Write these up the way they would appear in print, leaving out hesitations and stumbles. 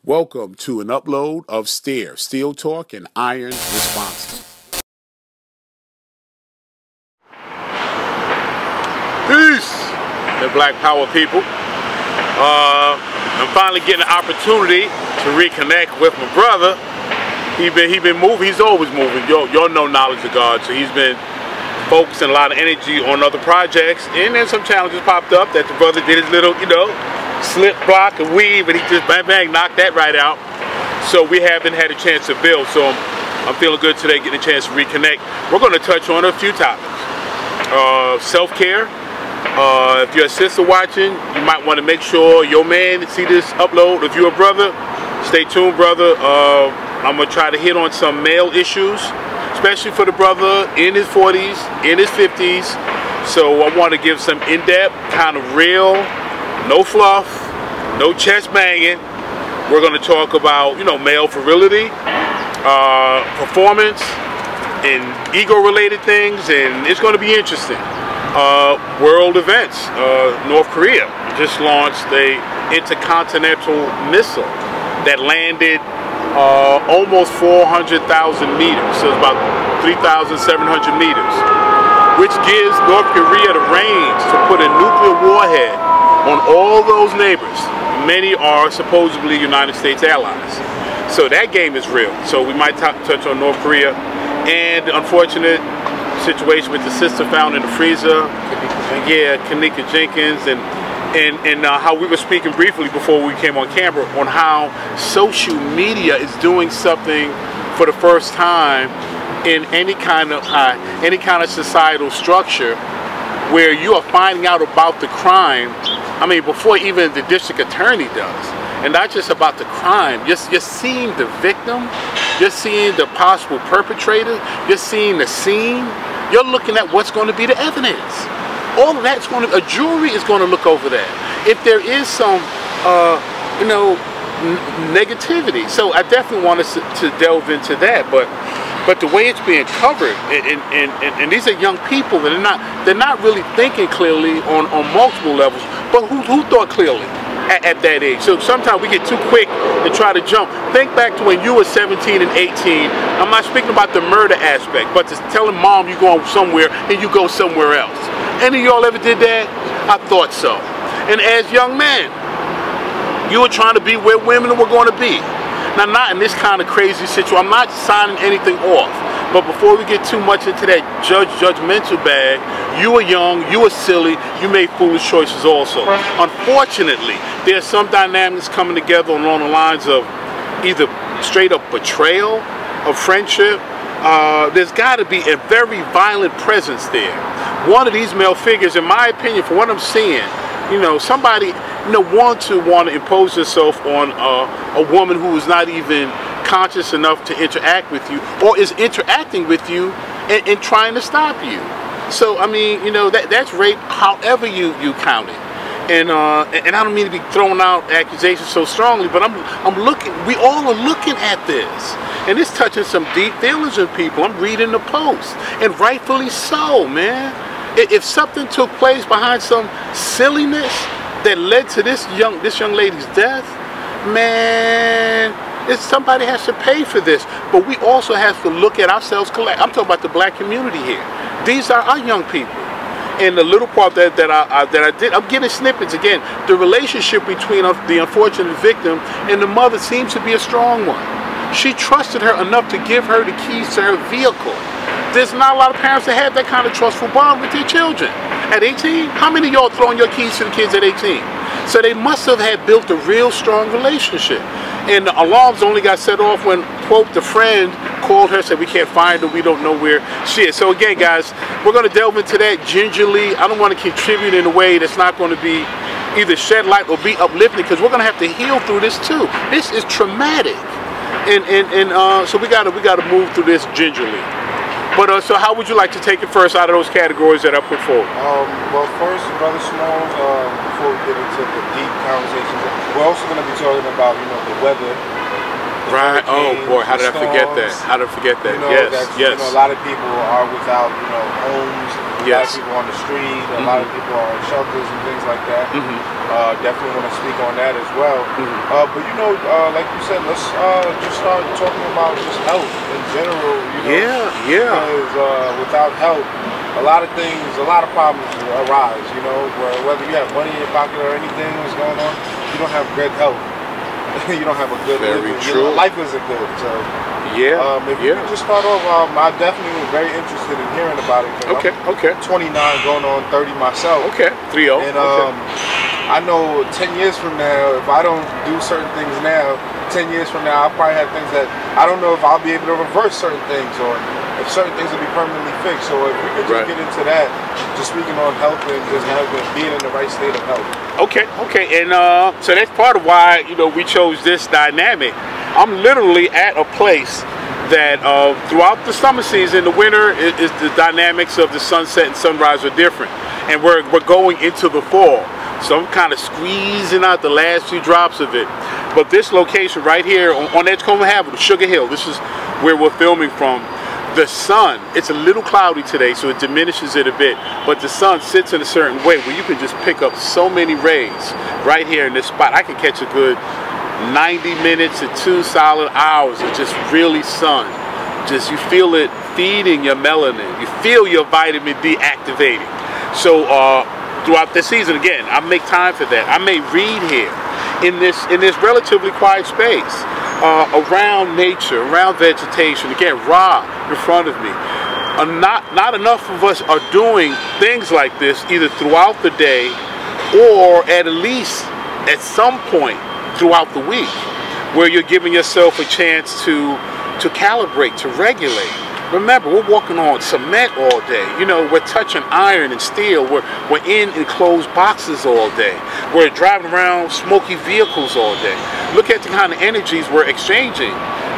Welcome to an upload of Steel Talk and Iron Responses. Peace, the Black Power people. I'm finally getting an opportunity to reconnect with my brother. He been moving. He's always moving. Y'all know knowledge of God, so he's been focusing a lot of energy on other projects. And then some challenges popped up that the brother did his little, slip, block, and weave, and he just bang, knocked that right out. So we haven't had a chance to build. So I'm feeling good today, getting a chance to reconnect. We're going to touch on a few topics. Self-care. If you're a sister watching, you might want to make sure your man see this upload. If you're a brother, stay tuned, brother. I'm going to try to hit on some male issues, especially for the brother in his 40s, in his 50s. So I want to give some in-depth, kind of real, no fluff, no chest banging. We're going to talk about, male virility, performance, and ego-related things, and it's going to be interesting. World events. North Korea just launched a intercontinental missile that landed almost 400,000 meters, so it's about 3,700 meters, which gives North Korea the range to put a nuclear warhead on all those neighbors. Many are supposedly United States allies. So that game is real. So we might touch on North Korea and the unfortunate situation with the sister found in the freezer. Kanika Jenkins, and how we were speaking briefly before we came on camera on how social media is doing something for the first time in any kind of societal structure, where you are finding out about the crime, before even the district attorney does. And not just about the crime, just seeing the victim, just seeing the possible perpetrator, just seeing the scene. You're looking at what's going to be the evidence. All of that's going to, a jury is going to look over that. If there is some, negativity. So I definitely want us to delve into that. But the way it's being covered, and these are young people, and they're not really thinking clearly on multiple levels. But who thought clearly at that age? So sometimes we get too quick and try to jump. Think back to when you were 17 and 18. I'm not speaking about the murder aspect, but just telling mom you're going somewhere and you go somewhere else. Any of y'all ever did that? I thought so. And as young men, you were trying to be where women were going to be. Now, not in this kind of crazy situation. I'm not signing anything off. But before we get too much into that judgmental bag, you were young, you were silly, you made foolish choices also. Unfortunately, there's some dynamics coming together along the lines of either straight up betrayal of friendship. There's got to be a very violent presence there. One of these male figures, in my opinion, from what I'm seeing, somebody want to impose herself on a woman who is not even conscious enough to interact with you, or is interacting with you and trying to stop you. So that's rape, however you count it. And I don't mean to be throwing out accusations so strongly, but I'm looking. We all are looking at this, and it's touching some deep feelings in people. I'm reading the post, and rightfully so, man. If something took place behind some silliness that led to this young lady's death, man, somebody has to pay for this. But we also have to look at ourselves. I'm talking about the black community here. These are our young people. And the little part that I did, I'm getting snippets again. The relationship between the unfortunate victim and the mother seems to be a strong one. She trusted her enough to give her the keys to her vehicle. There's not a lot of parents that have that kind of trustful bond with their children. At 18, how many of y'all throwing your keys to the kids at 18? So they must have had built a real strong relationship. And the alarms only got set off when, quote, the friend called her, said we can't find her, we don't know where she is. So again, guys, we're going to delve into that gingerly. I don't want to contribute in a way that's not going to be either shed light or be uplifting, because we're going to have to heal through this too. This is traumatic. So we got to move through this gingerly. But so how would you like to take it first out of those categories that I put forward? Well, first, Brother Simone, before we get into the deep conversations, we're also going to be talking about, the weather. Right. Oh boy, how did I forget that? How did I forget that? Yes. A lot of people are without, homes. lot of people on the street, a lot of people are in shelters and things like that. Definitely want to speak on that as well. But you know, like you said, let's just start talking about just health in general. You know, because without health, a lot of things, a lot of problems arise. You know, whether you have money in your pocket or anything that's going on, you don't have good health. You don't have a good life isn't good. So if you could just start off, I definitely was very interested in hearing about it. I'm 29 going on 30 myself. 3-0. And I know 10 years from now, if I don't do certain things now, 10 years from now I'll probably have things that I don't know if I'll be able to reverse certain things, or if certain things will be permanently fixed. So if we could just get into that, just speaking on health and just being in the right state of health. And so that's part of why, you know, we chose this dynamic. I'm literally at a place that throughout the summer season, the winter is the dynamics of the sunset and sunrise are different, and we're going into the fall. So I'm kind of squeezing out the last few drops of it. But this location right here on Edgecombe Avenue, Sugar Hill, this is where we're filming from. The sun, it's a little cloudy today, so it diminishes it a bit, but the sun sits in a certain way where you can just pick up so many rays right here in this spot. I can catch a good 90 minutes to 2 solid hours of just really sun. Just, you feel it feeding your melanin. You feel your vitamin D activating. So throughout the season, again, I make time for that. I may read here in this relatively quiet space, around nature, around vegetation, again, raw in front of me. Not enough of us are doing things like this either throughout the day or at least at some point throughout the week, where you're giving yourself a chance to calibrate, to regulate. Remember, we're walking on cement all day. You know, we're touching iron and steel. We're in enclosed boxes all day. We're driving around smoky vehicles all day. Look at the kind of energies we're exchanging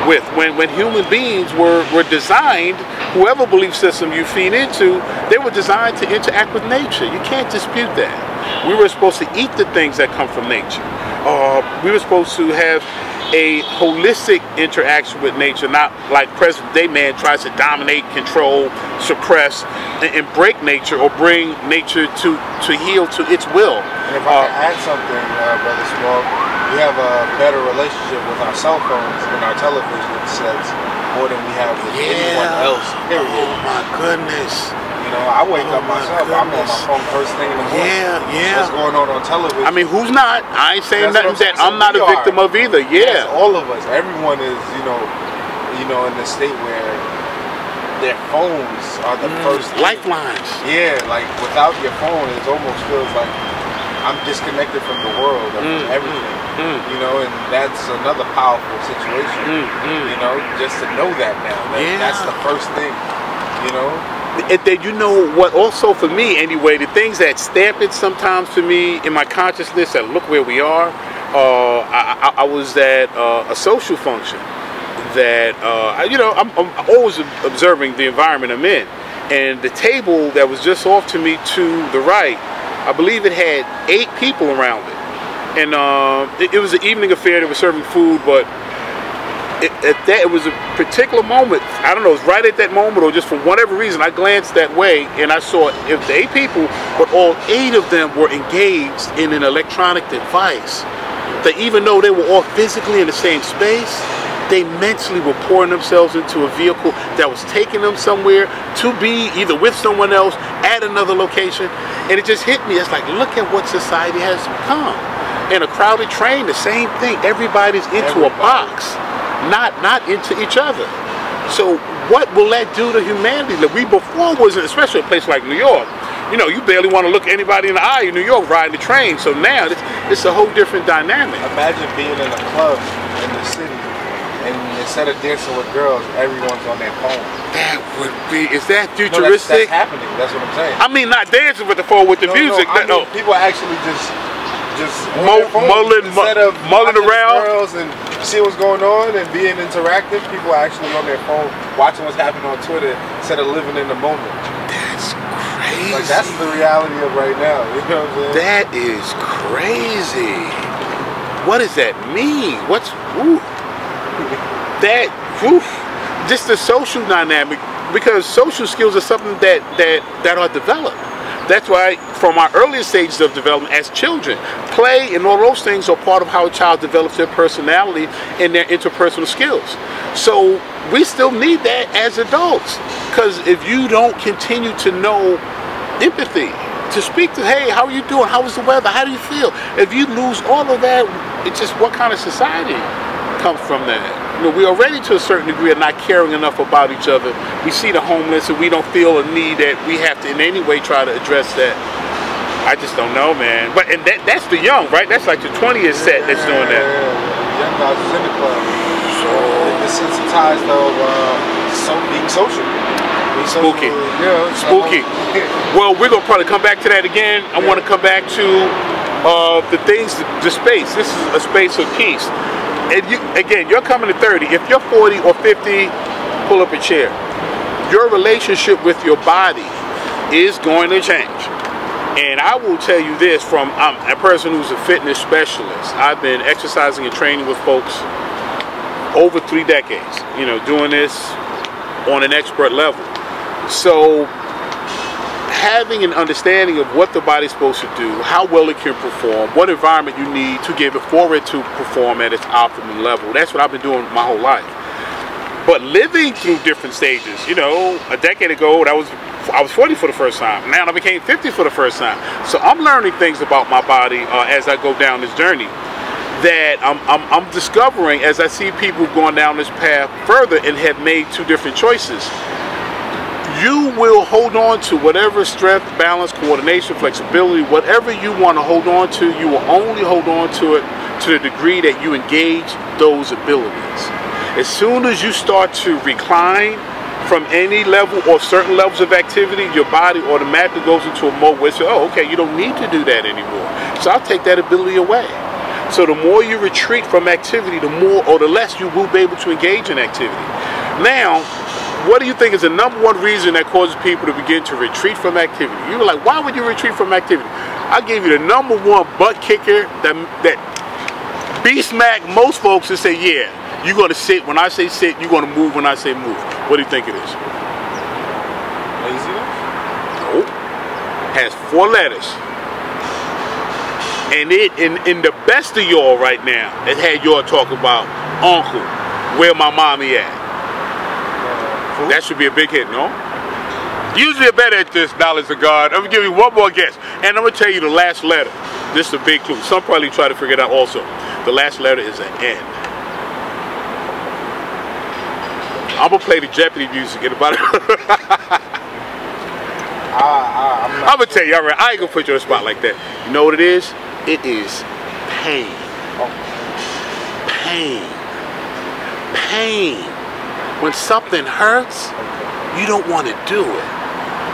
with. When human beings were designed, whoever belief system you feed into, they were designed to interact with nature. You can't dispute that. We were supposed to eat the things that come from nature. We were supposed to have a holistic interaction with nature, not like present day man tries to dominate, control, suppress, and break nature or bring nature to heal to its will. And if I can add something, Brother Small, we have a better relationship with our cell phones and our television sets more than we have with anyone else. Period. Oh my goodness. You know, I wake up myself, I'm on my phone first thing in the morning. What's going on television? I mean, who's not? I ain't saying nothing that I'm not a victim of either. Yes, all of us. Everyone is, you know, in the state where their phones are the first lifelines. Yeah, like without your phone, it almost feels like I'm disconnected from the world, of everything. You know, and that's another powerful situation. You know, just to know that now. That's the first thing, you know. You know what, also for me anyway, the things that stamp it sometimes for me in my consciousness that look where we are, I was at a social function that, you know, I'm always observing the environment I'm in. And the table that was just off to me to the right, I believe it had 8 people around it. And it was an evening affair. They were serving food, but it was a particular moment. I don't know, it was right at that moment, or just for whatever reason, I glanced that way and I saw if the 8 people, but all 8 of them were engaged in an electronic device. That even though they were all physically in the same space, they mentally were pouring themselves into a vehicle that was taking them somewhere to be either with someone else at another location. And it just hit me. It's like, look at what society has become. In a crowded train, the same thing. Everybody's into a box. Not into each other. So what will that do to humanity? That we before wasn't, especially a place like New York, you know, you barely want to look anybody in the eye in New York riding the train. So now it's a whole different dynamic. Imagine being in a club in the city and instead of dancing with girls, everyone's on their phone. That would be, is that futuristic? No, that's happening, that's what I'm saying. I mean, not dancing with the phone with the music. I mean, people actually just mulling around girls and see what's going on and being interactive. People are actually on their phone watching what's happening on Twitter instead of living in the moment. That's crazy. Like, that's the reality of right now. You know what I'm saying? That is crazy. What does that mean? What's that? Just the social dynamic. because social skills are something that are developed. That's why from our earliest stages of development as children, play and all those things are part of how a child develops their personality and their interpersonal skills. So we still need that as adults, because if you don't continue to know empathy, to speak to, hey, how are you doing? How was the weather? How do you feel? If you lose all of that, it's just what kind of society comes from that? You know, we already to a certain degree are not caring enough about each other. We see the homeless and we don't feel a need that we have to in any way try to address that. I just don't know, man. But and that's the young, right? That's like the 20th set that's doing that. Yeah. Young guys is in the club. So desensitized of being social. Spooky. Yeah, spooky. Well, we're gonna probably come back to that again. I want to come back to the things, the space. This is a space of peace. And you're coming to 30. If you're 40 or 50, pull up a chair. Your relationship with your body is going to change. And I will tell you this from a person who's a fitness specialist. I've been exercising and training with folks over 3 decades, you know, doing this on an expert level. So having an understanding of what the body's supposed to do, how well it can perform, what environment you need to give it for it to perform at its optimum level. That's what I've been doing my whole life. But living through different stages, you know, a decade ago I was 40 for the first time. Now I became 50 for the first time. So I'm learning things about my body as I go down this journey that I'm discovering as I see people going down this path further and have made 2 different choices. You will hold on to whatever strength, balance, coordination, flexibility, whatever you want to hold on to, you will only hold on to it to the degree that you engage those abilities. As soon as you start to recline from any level or certain levels of activity, your body automatically goes into a mode where it says, oh, okay, you don't need to do that anymore. So I'll take that ability away. So the more you retreat from activity, the more or the less you will be able to engage in activity. Now, what do you think is the #1 reason that causes people to begin to retreat from activity? You were like, why would you retreat from activity? I gave you the #1 butt kicker that B-smack most folks and say, yeah, you're going to sit when I say sit, you're going to move when I say move. What do you think it is? Laziness? Nope. Has 4 letters. And it in the best of y'all right now, it had y'all talk about uncle, where my mommy at. That should be a big hit, no? Usually you're better at this, knowledge of God. I'm going to give you one more guess. And I'm going to tell you the last letter. This is a big clue. Some probably try to figure it out also. The last letter is an N. I'm going to play the Jeopardy music in about I'm going to tell you, all right, I ain't going to put you on the spot like that. You know what it is? It is pain. Pain. Pain. When something hurts, you don't want to do it.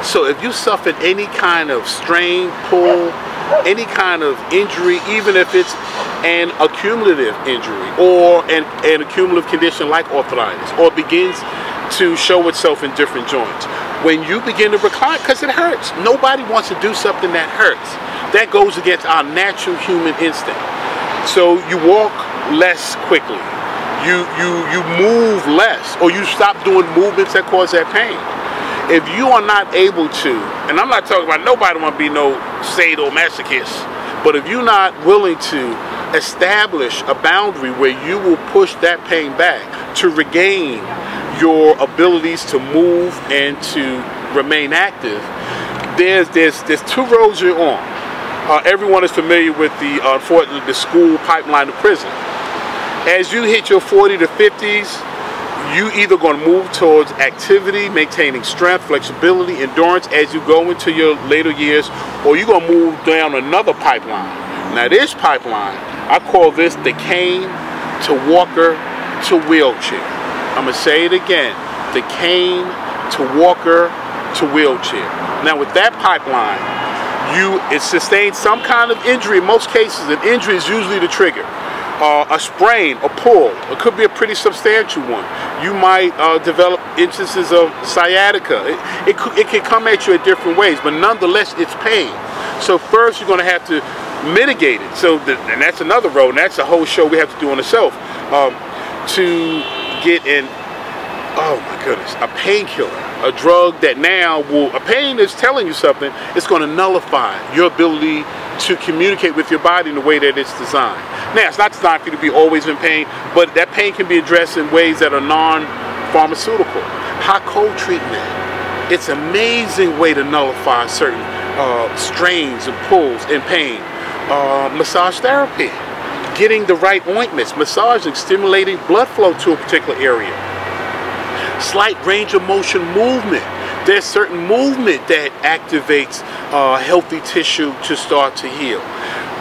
So if you suffered any kind of strain, pull, any kind of injury, even if it's an accumulative injury or an accumulative condition like arthritis, or begins to show itself in different joints, when you begin to recline, because it hurts. Nobody wants to do something that hurts. That goes against our natural human instinct. So you walk less quickly. You move less, or you stop doing movements that cause that pain. If you are not able to, and I'm not talking about nobody want to be no sadomasochist, but if you're not willing to establish a boundary where you will push that pain back to regain your abilities to move and to remain active, there's 2 roads you're on. Everyone is familiar with unfortunately, the school pipeline to prison. As you hit your 40 to 50s, you either going to move towards activity, maintaining strength, flexibility, endurance as you go into your later years, or you're going to move down another pipeline. Now this pipeline, I call this the cane to walker to wheelchair. I'm going to say it again, the cane to walker to wheelchair. Now with that pipeline, it sustains some kind of injury. In most cases, an injury is usually the trigger. A sprain, a pull, it could be a pretty substantial one. You might develop instances of sciatica. It can come at you in different ways, but nonetheless, it's pain. So first, you're going to have to mitigate it. And that's another road, and that's a whole show we have to do on itself. To get oh my goodness, a painkiller. a drug that now a pain is telling you something, it's going to nullify your ability to communicate with your body in the way that it's designed. Now, it's not designed for you to be always in pain, but that pain can be addressed in ways that are non-pharmaceutical. Hot cold treatment. It's an amazing way to nullify certain strains and pulls and pain. Massage therapy. Getting the right ointments, massaging, stimulating blood flow to a particular area. Slight range of motion movement. There's certain movement that activates healthy tissue to start to heal.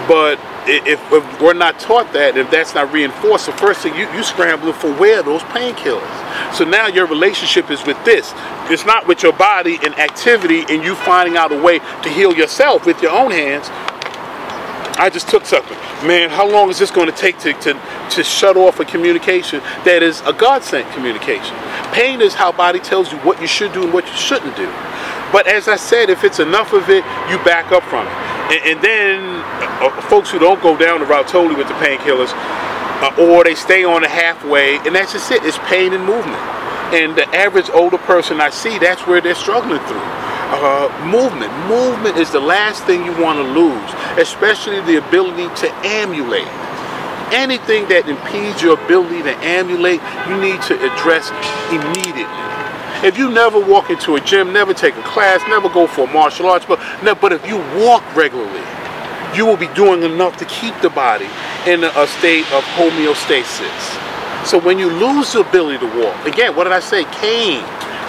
But if we're not taught that, if that's not reinforced, the first thing you scrambling for where are those painkillers. So now your relationship is with this. It's not with your body and activity and you finding out a way to heal yourself with your own hands. I just took something. Man, how long is this going to take to shut off a communication that is a God-sent communication? Pain is how body tells you what you should do and what you shouldn't do. But as I said, if it's enough of it, you back up from it. And then folks who don't go down the route totally with the painkillers, or they stay on it halfway, and that's just it. It's pain and movement. And the average older person I see, that's where they're struggling through. Movement. Movement is the last thing you want to lose, especially the ability to ambulate. Anything that impedes your ability to ambulate, you need to address immediately. If you never walk into a gym, never take a class, never go for a martial arts, but if you walk regularly, you will be doing enough to keep the body in a state of homeostasis. So when you lose the ability to walk, again, what did I say? Cane.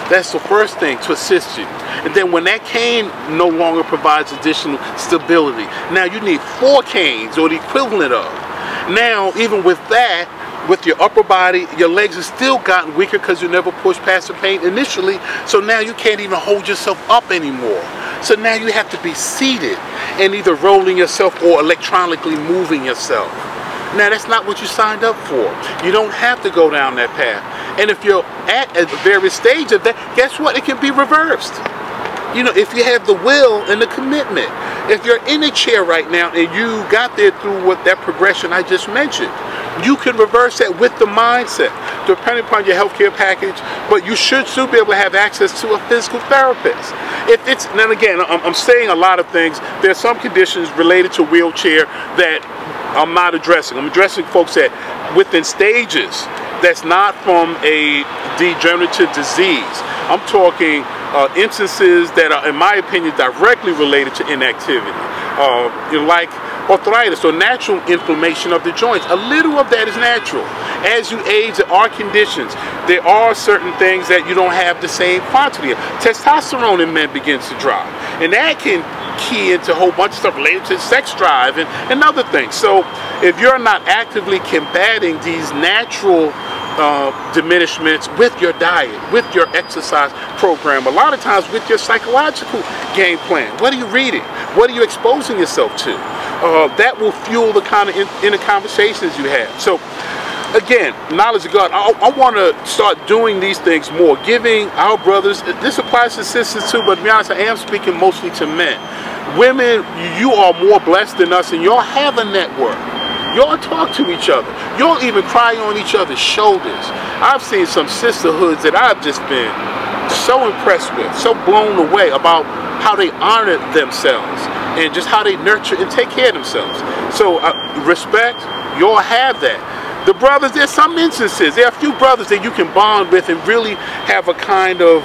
That's the first thing to assist you. And then when that cane no longer provides additional stability, now you need 4 canes or the equivalent of. Now, even with that, with your upper body, your legs have still gotten weaker because you never pushed past the pain initially. So now you can't even hold yourself up anymore. So now you have to be seated and either rolling yourself or electronically moving yourself. Now that's not what you signed up for. You don't have to go down that path. And if you're at a various stage of that, guess what? It can be reversed. You know, if you have the will and the commitment. If you're in a chair right now and you got there through what that progression I just mentioned, you can reverse that with the mindset, depending upon your healthcare package, but you should still be able to have access to a physical therapist. If it's, and then again, I'm saying a lot of things. There are some conditions related to wheelchair that I'm not addressing. I'm addressing folks that within stages that's not from a degenerative disease. I'm talking instances that are, in my opinion, directly related to inactivity. Like arthritis or natural inflammation of the joints. A little of that is natural. As you age, there are conditions. There are certain things that you don't have the same quantity of. Testosterone in men begins to drop. And that can key into a whole bunch of stuff related to sex drive and other things. So if you're not actively combating these natural diminishments with your diet, with your exercise program, a lot of times with your psychological game plan. What are you reading? What are you exposing yourself to? That will fuel the kind of inner conversations you have. So again, knowledge of God. I want to start doing these things more, giving our brothers, this applies to sisters too, but to be honest, I am speaking mostly to men. Women, you are more blessed than us and y'all have a network. Y'all talk to each other. Y'all even cry on each other's shoulders. I've seen some sisterhoods that I've just been so impressed with, so blown away about how they honor themselves and just how they nurture and take care of themselves. So respect, y'all have that. The brothers, there's some instances, there are a few brothers that you can bond with and really have a kind of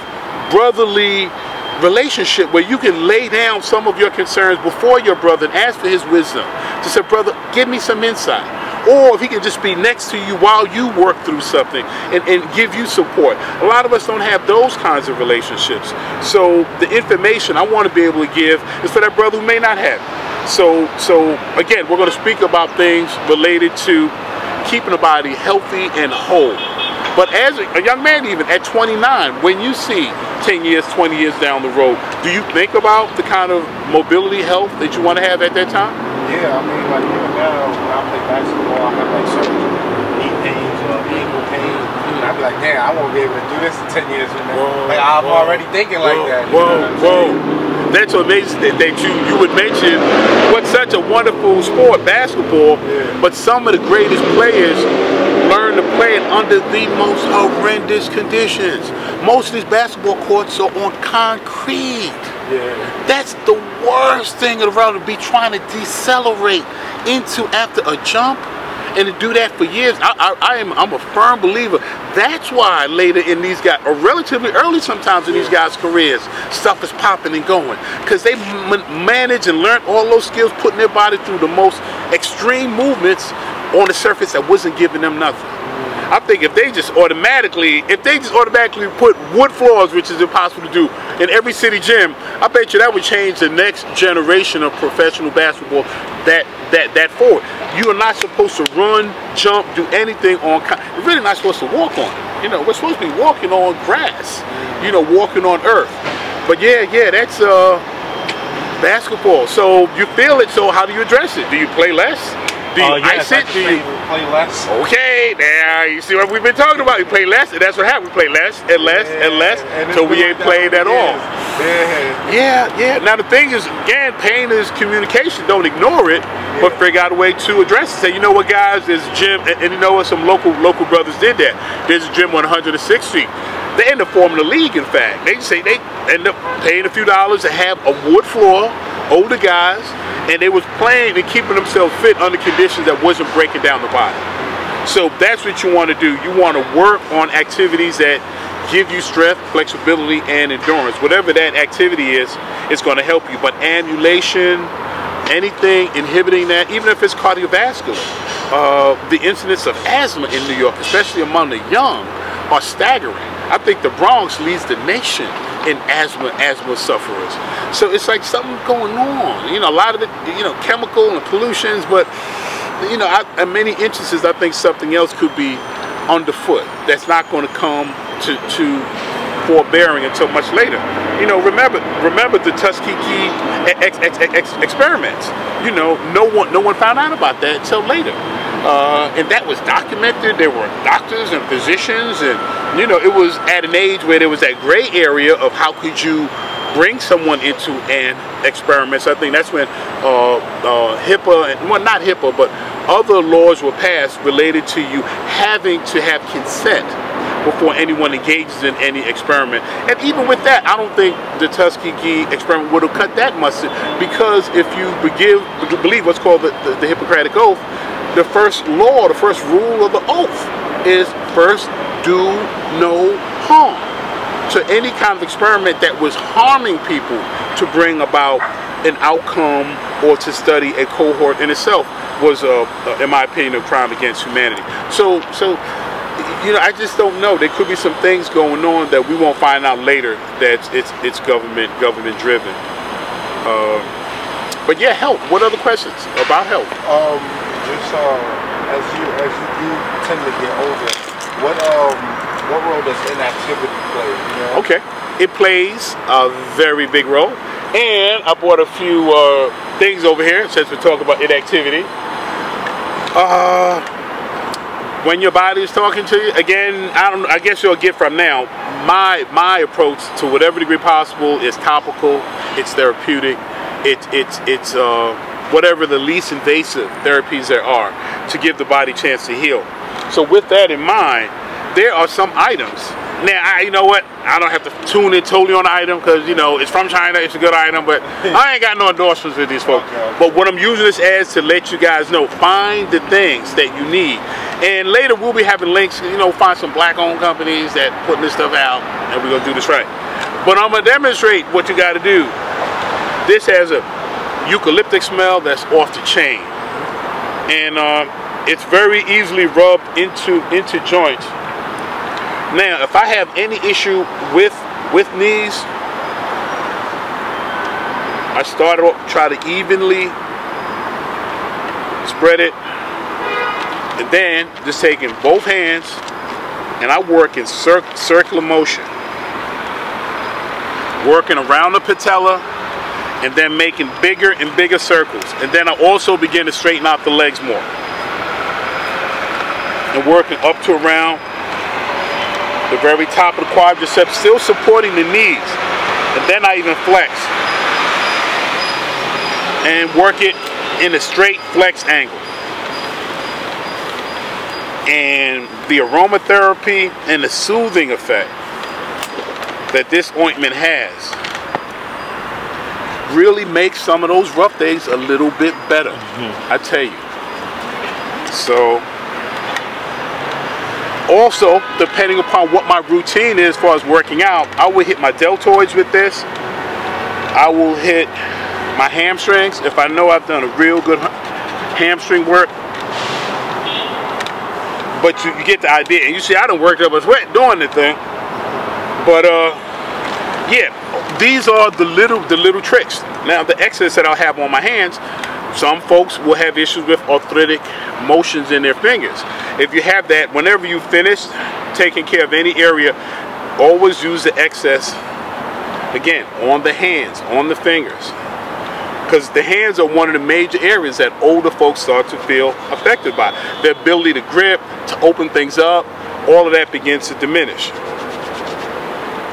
brotherly relationship where you can lay down some of your concerns before your brother and ask for his wisdom. To say, brother, give me some insight. Or if he can just be next to you while you work through something and give you support. A lot of us don't have those kinds of relationships. So the information I want to be able to give is for that brother who may not have it. So again, we're going to speak about things related to keeping the body healthy and whole. But as a young man, even at 29, when you see 10 years, 20 years down the road, do you think about the kind of mobility health that you want to have at that time? Yeah, I mean, like even now, when I play basketball, I have like certain knee pains or ankle pains. And I'd be like, damn, I won't be able to do this in 10 years from now. Like, I'm already thinking like that. That's amazing that you would mention what's such a wonderful sport, basketball, but some of the greatest players learn to play it under the most horrendous conditions. Most of these basketball courts are on concrete. Yeah. That's the worst thing in the world, to be trying to decelerate into after a jump. And to do that for years, I'm a firm believer. That's why later in these guys, or relatively early sometimes in these guys' careers, stuff is popping and going. Because they manage and learn all those skills, putting their body through the most extreme movements on a surface that wasn't giving them nothing. I think if they just automatically put wood floors, which is impossible to do, in every city gym, I bet you that would change the next generation of professional basketball that forward. You are not supposed to run, jump, do anything on, you're really not supposed to walk on it. You know, we're supposed to be walking on grass, you know, walking on earth. But yeah, that's basketball. So you feel it, so how do you address it? Do you play less? Do you ice it? Do you play less? Okay, now you see what we've been talking about. We play less, and that's what happened. We play less and less and less until we ain't played at all. Yeah. Now the thing is, again, pain is communication. Don't ignore it, but figure out a way to address it. Say, you know what, guys, there's a gym, and you know what, some local brothers did that. There's a gym on 106th Street. They end up forming a league, in fact. They say they end up paying a few dollars to have a wood floor, older guys, and they was playing and keeping themselves fit under conditions that wasn't breaking down the body. So that's what you want to do. You want to work on activities that give you strength, flexibility, and endurance. Whatever that activity is, it's going to help you. But ambulation, anything inhibiting that, even if it's cardiovascular, the incidence of asthma in New York, especially among the young, are staggering. I think the Bronx leads the nation in asthma sufferers. So it's like something going on. You know, a lot of it, you know, chemical and pollutions, but you know, in many instances, I think something else could be underfoot. That's not going to come to forbearing until much later. You know, remember the Tuskegee experiments. You know, no one found out about that until later. And that was documented. There were doctors and physicians, and you know, it was at an age where there was that gray area of how could you bring someone into an experiment. So I think that's when HIPAA, and well, not HIPAA, but other laws were passed related to you having to have consent before anyone engages in any experiment. And even with that, I don't think the Tuskegee experiment would have cut that mustard, because if you believe what's called the Hippocratic Oath, the first law, the first rule of the oath is first do no harm. So any kind of experiment that was harming people to bring about an outcome or to study a cohort in itself was, in my opinion, a crime against humanity. So you know, I just don't know. There could be some things going on that we won't find out later that it's government driven. But yeah, health. What other questions about health? Just as you do tend to get older, what role does inactivity play? You know? Okay, it plays a very big role, and I brought a few things over here since we're talking about inactivity. When your body is talking to you, again, I guess you'll get from now. My approach to whatever degree possible is topical. It's therapeutic. It's whatever the least invasive therapies there are to give the body a chance to heal. So with that in mind, there are some items. Now, you know what? I don't have to tune in totally on the item because, you know, it's from China, it's a good item, but I ain't got no endorsements with these folks. Okay. But what I'm using this as to let you guys know, find the things that you need. And later we'll be having links, you know, find some black-owned companies that putting this stuff out, and we're going to do this right. But I'm going to demonstrate what you got to do. This has a eucalyptic smell that's off the chain. And it's very easily rubbed into joints. Now, if I have any issue with knees, I start off, try to evenly spread it, and then just taking both hands, and I work in circular motion, working around the patella, and then making bigger and bigger circles. And then I also begin to straighten out the legs more, and working up to around the very top of the quadriceps, still supporting the knees. And then I even flex and work it in a straight flex angle. And the aromatherapy and the soothing effect that this ointment has really makes some of those rough days a little bit better. I tell you. So, also, depending upon what my routine is as far as working out, I will hit my deltoids with this. I will hit my hamstrings if I know I've done a real good hamstring work. But you get the idea, and you see I done worked up a sweat doing the thing. But yeah, these are the little tricks. Now the exercise that I'll have on my hands, some folks will have issues with arthritic motions in their fingers. If you have that, whenever you finish taking care of any area, always use the excess again on the hands, on the fingers. Because the hands are one of the major areas that older folks start to feel affected by. Their ability to grip, to open things up, all of that begins to diminish.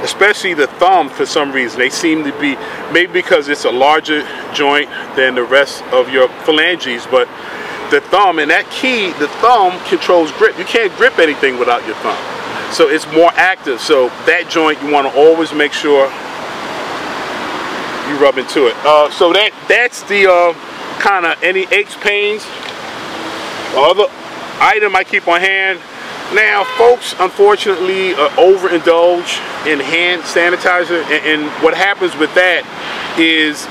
Especially the thumb, for some reason. They seem to be, maybe because it's a larger joint than the rest of your phalanges, but the thumb, and that key, the thumb controls grip. You can't grip anything without your thumb. So it's more active. So that joint, you want to always make sure you rub into it. So that's the kind of any aches, pains. The other item I keep on hand. Now, folks, unfortunately, overindulge in hand sanitizer, and what happens with that is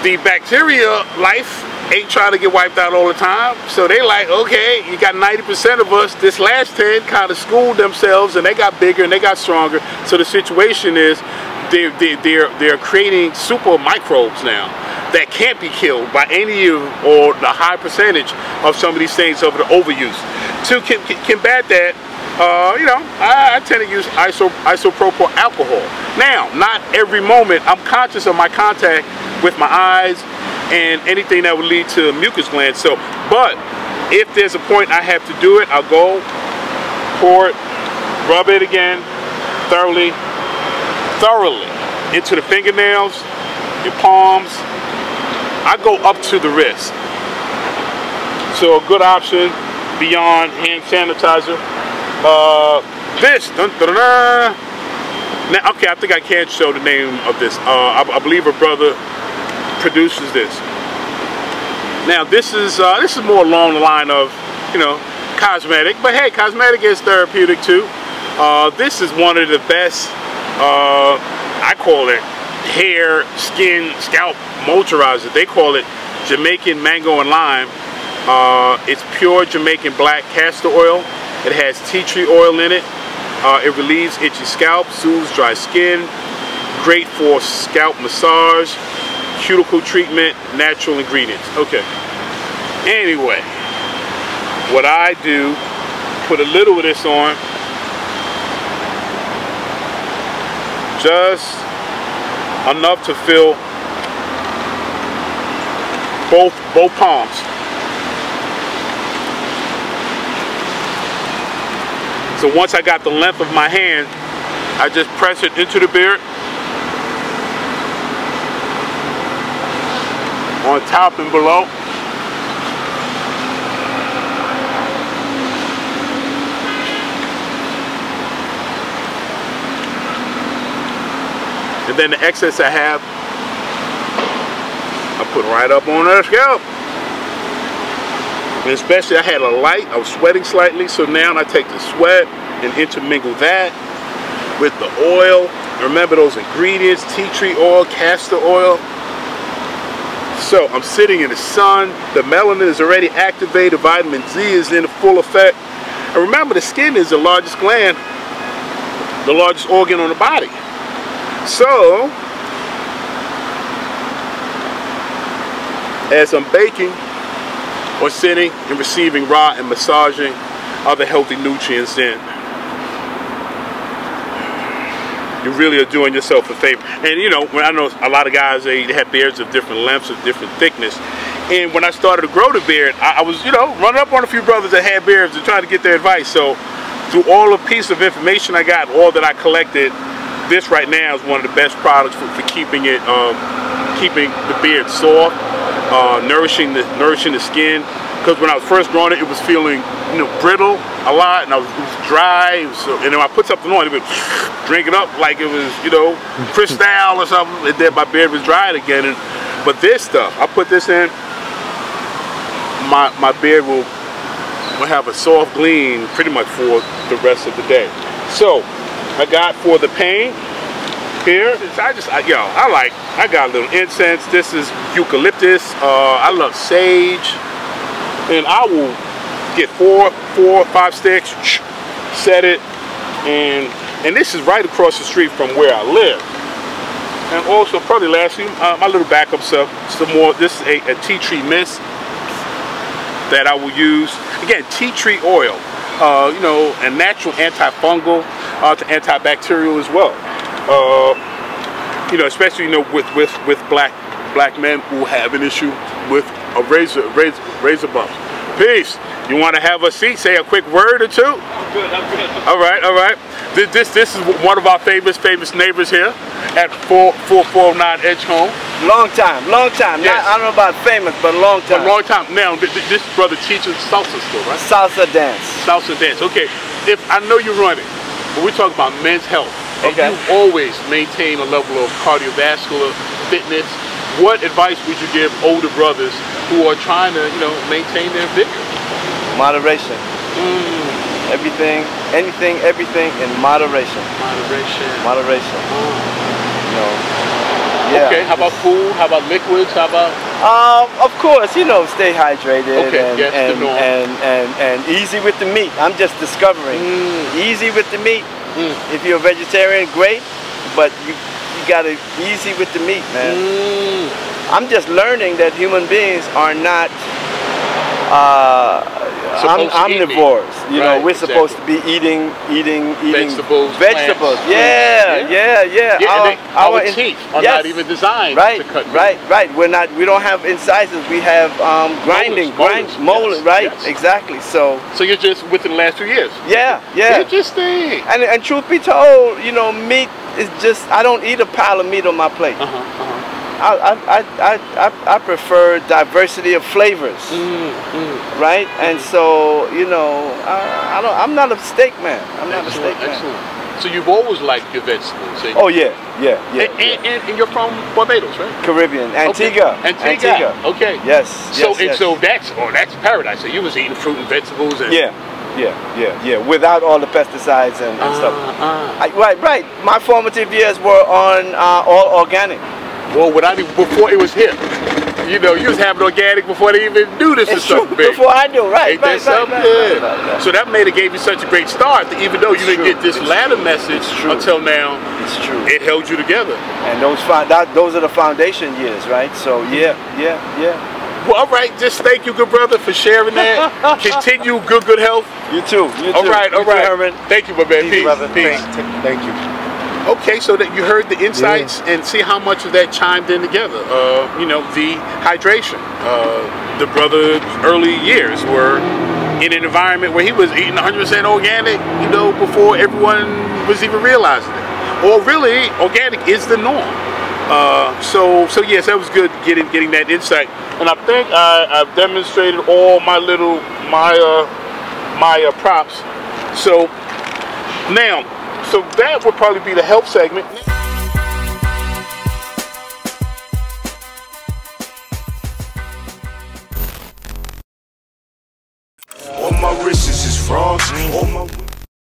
the bacteria life ain't trying to get wiped out all the time. So they like, okay, you got 90% of us. This last 10 kind of schooled themselves, and they got bigger and they got stronger. So the situation is, they're creating super microbes now that can't be killed by any of, or the high percentage of some of these things over the overuse. To combat that, you know, I tend to use isopropyl alcohol. Now, not every moment I'm conscious of my contact with my eyes and anything that would lead to mucus glands. So, but if there's a point I have to do it, I'll go pour it, rub it again thoroughly into the fingernails, your palms. I go up to the wrist. So a good option beyond hand sanitizer. This. Now, okay, I think I can show the name of this. I believe a brother produces this. Now this is more along the line of, you know, cosmetic, but hey, cosmetic is therapeutic too. This is one of the best. I call it hair, skin, scalp moisturizer. They call it Jamaican mango and lime. It's pure Jamaican black castor oil. It has tea tree oil in it. It relieves itchy scalp, soothes dry skin, great for scalp massage, cuticle treatment, natural ingredients. Okay. Anyway, what I do, put a little of this on, just enough to fill both palms. So once I got the length of my hand, I just press it into the beard, on top and below. And then the excess I have, I put right up on the scalp. And especially I had a light, I was sweating slightly, so now I take the sweat and intermingle that with the oil. Remember those ingredients, tea tree oil, castor oil. So I'm sitting in the sun, the melanin is already activated, vitamin Z is in full effect. And remember, the skin is the largest gland, the largest organ on the body. So, as I'm baking or sitting and receiving raw and massaging other healthy nutrients in, you really are doing yourself a favor. And you know, when I know a lot of guys, they have beards of different lengths, of different thickness. And when I started to grow the beard, I was, you know, running up on a few brothers that had beards and trying to get their advice. So through all the piece of information I got, all that I collected, this right now is one of the best products for keeping it, keeping the beard soft, nourishing the skin, because when I was first growing it, it was feeling, you know, brittle a lot, and it was dry. And then when I put something on, it would drink it up like it was, you know, Cristal or something, and then my beard was dried again. But this stuff, I put this in, my beard will have a soft gleam pretty much for the rest of the day. So I got for the pain here, I got a little incense. This is eucalyptus. I love sage, and I will get four or five sticks, set it, and this is right across the street from where I live. And also, probably lastly, my little backup stuff, some more. This is a tea tree mist that I will use. Again, tea tree oil, you know, a natural antifungal, to antibacterial as well. You know, especially, you know, with black men who have an issue with a razor bumps. Peace. You want to have a seat? Say a quick word or two? I'm good. All right. This is one of our famous neighbors here at 449 Edgecombe. Long time. Yes. I don't know about famous, but long time. A long time. Now, this brother teaches salsa still, right? Salsa dance. Salsa dance. Okay. If I know you're running, but we're talking about men's health. And okay. you always maintain a level of cardiovascular fitness. What advice would you give older brothers who are trying to, you know, maintain their vigor? Moderation. Everything in moderation. Moderation. You know. Yeah. Okay. How about food? How about liquids? How about? Of course, you know, stay hydrated. Okay. And easy with the meat. I'm just discovering. Easy with the meat. If you're a vegetarian, great, but you gotta easy with the meat, man. I'm just learning that human beings are not omnivores. You know, we're supposed to be eating vegetables. Yeah. Our teeth are not even designed to cut. Right. We don't have incisors. We have molars. Right. Yes. Exactly. So you're just within the last 2 years. Yeah. Interesting. And truth be told, you know, meat is just, I don't eat a pile of meat on my plate. I prefer diversity of flavors, right? And so, you know, I'm not a steak man. Excellent. So you've always liked your vegetables. Eh? Oh yeah. And you're from Barbados, right? Caribbean, Antigua. Okay. Yes. So that's paradise. So you was eating fruit and vegetables and Yeah. Without all the pesticides and stuff. Right. My formative years were on all organic. Well, before it was hip, you know, you was having organic before they even knew this is something big. Before I knew, right? Right. So that gave you such a great start, that even though you didn't get this ladder message until now, it's true. It held you together. And those are the foundation years, right? So yeah. Well, all right. Just thank you, good brother, for sharing that. Continue good health. You too. All right. Herman. Thank you, my man. Peace, brother. Peace. Thank you. Okay, so that you heard the insights and see how much of that chimed in together. You know, the hydration. The brother's early years were in an environment where he was eating 100% organic, you know, before everyone was even realizing it. Or really, organic is the norm. So yes, that was good getting that insight. And I think I've demonstrated all my props. So now, that would probably be the health segment.